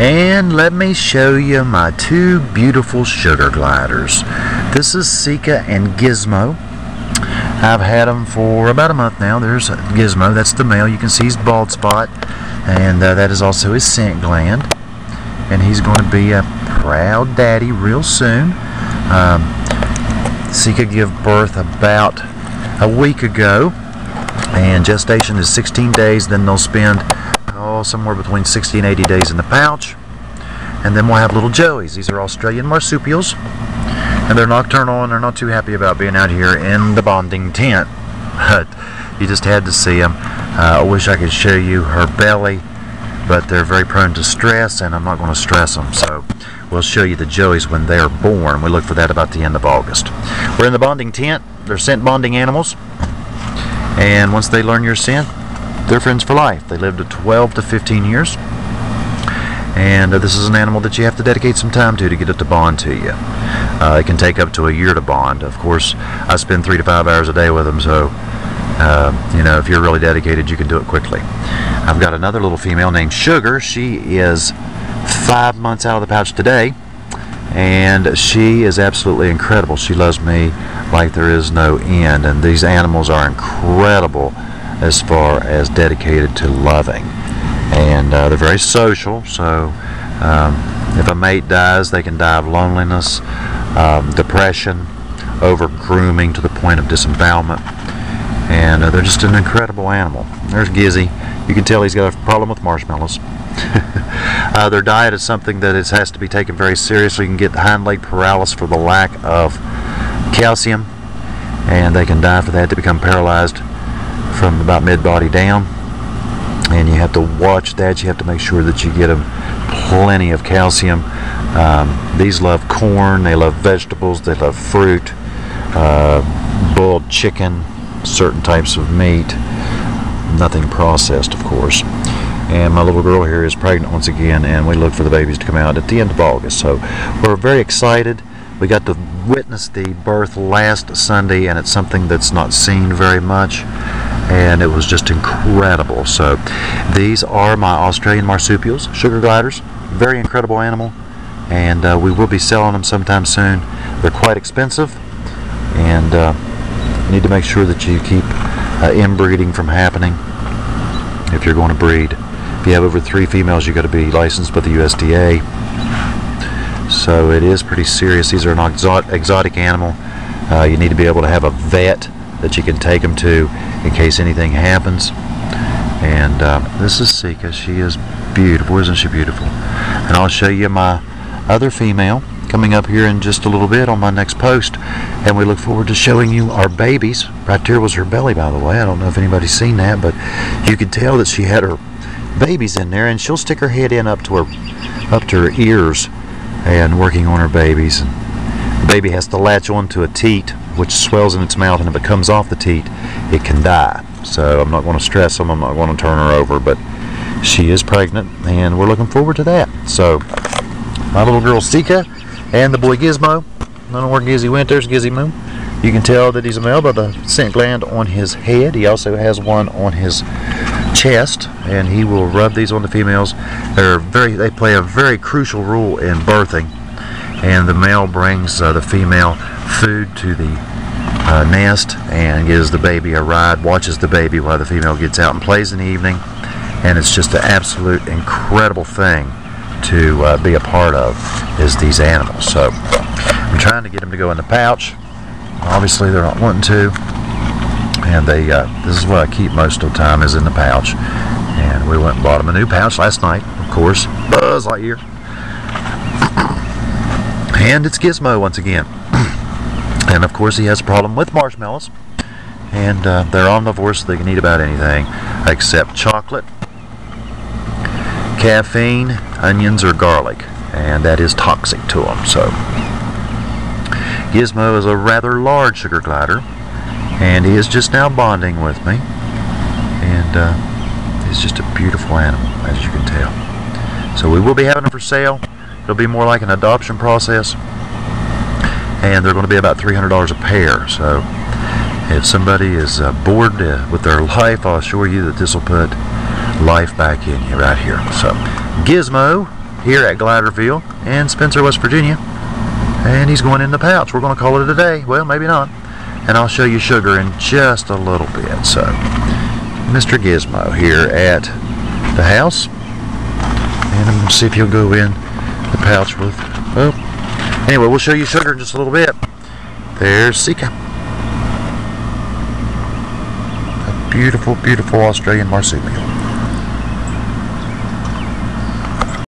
And let me show you my two beautiful sugar gliders. This is Sika and Gizmo. I've had them for about a month now. There's Gizmo, that's the male. You can see his bald spot, and that is also his scent gland. And he's going to be a proud daddy real soon. Sika gave birth about a week ago, and gestation is 16 days. Then they'll spend somewhere between 60 and 80 days in the pouch, and then we'll have little Joeys. These are Australian marsupials, and they're nocturnal, and they're not too happy about being out here in the bonding tent, but you just had to see them. I wish I could show you her belly, but they're very prone to stress, and I'm not going to stress them, so we'll show you the Joeys when they're born. We look for that about the end of August. We're in the bonding tent. They're scent bonding animals, and once they learn your scent, they're friends for life. They live to 12 to 15 years, and this is an animal that you have to dedicate some time to get it to bond to you. It can take up to a year to bond. Of course, I spend 3 to 5 hours a day with them, so you know, if you're really dedicated, you can do it quickly. I've got another little female named Sugar. She is 5 months out of the pouch today, and she is absolutely incredible. She loves me like there is no end, and these animals are incredible as far as dedicated to loving, and they're very social, so if a mate dies, they can die of loneliness, depression, over grooming to the point of disembowelment, and they're just an incredible animal. There's Gizzy. You can tell he's got a problem with marshmallows. Their diet is something that has to be taken very seriously. You can get hind leg paralysis for the lack of calcium, and they can die for that, to become paralyzed from about mid-body down, and you have to watch that. You have to make sure that you get them plenty of calcium. These love corn, they love vegetables, they love fruit, boiled chicken, certain types of meat, nothing processed, of course. And my little girl here is pregnant once again, and we look for the babies to come out at the end of August, so we're very excited. We got to witness the birth last Sunday, and it's something that's not seen very much, and it was just incredible. So these are my Australian marsupials, sugar gliders. Very incredible animal, and we will be selling them sometime soon. They're quite expensive, and you need to make sure that you keep inbreeding from happening if you're going to breed. If you have over 3 females, you've got to be licensed by the USDA. So it is pretty serious. These are an exotic animal. You need to be able to have a vet that you can take them to in case anything happens. And this is Sika. She is beautiful. Isn't she beautiful? And I'll show you my other female coming up here in just a little bit on my next post. And we look forward to showing you our babies. Right there was her belly, by the way. I don't know if anybody's seen that, but you could tell that she had her babies in there, and she'll stick her head in up to her ears and working on her babies. And the baby has to latch onto a teat, which swells in its mouth, and if it comes off the teat, it can die. So I'm not going to stress them, I'm not going to turn her over, but she is pregnant, and we're looking forward to that. So my little girl Sika and the boy Gizmo. I don't know where Gizzy went. There's Gizzy Moo. You can tell that he's a male by the scent gland on his head. He also has one on his chest, and he will rub these on the females. They play a very crucial role in birthing, and the male brings the female food to the nest and gives the baby a ride, watches the baby while the female gets out and plays in the evening, and it's just an absolute incredible thing to be a part of, is these animals. So I'm trying to get them to go in the pouch. Obviously they're not wanting to, and this is what I keep most of the time, is in the pouch. And we went and bought them a new pouch last night, of course, Buzz Lightyear. And it's Gizmo once again. And of course he has a problem with marshmallows, and they're omnivores, so they can eat about anything except chocolate, caffeine, onions, or garlic, and that is toxic to them. So Gizmo is a rather large sugar glider, and he is just now bonding with me, and he's just a beautiful animal, as you can tell. So we will be having them for sale. It'll be more like an adoption process, and they're going to be about $300 a pair. So if somebody is bored with their life, I'll assure you that this will put life back in you right here. So Gizmo here at Gliderville in Spencer, West Virginia. And he's going in the pouch. We're going to call it a day. Well, maybe not. And I'll show you Sugar in just a little bit. So, Mr. Gizmo here at the house. And I'm going to see if he'll go in the pouch with... Oh. Anyway, we'll show you Sugar in just a little bit. There's Sika. A beautiful, beautiful Australian marsupial.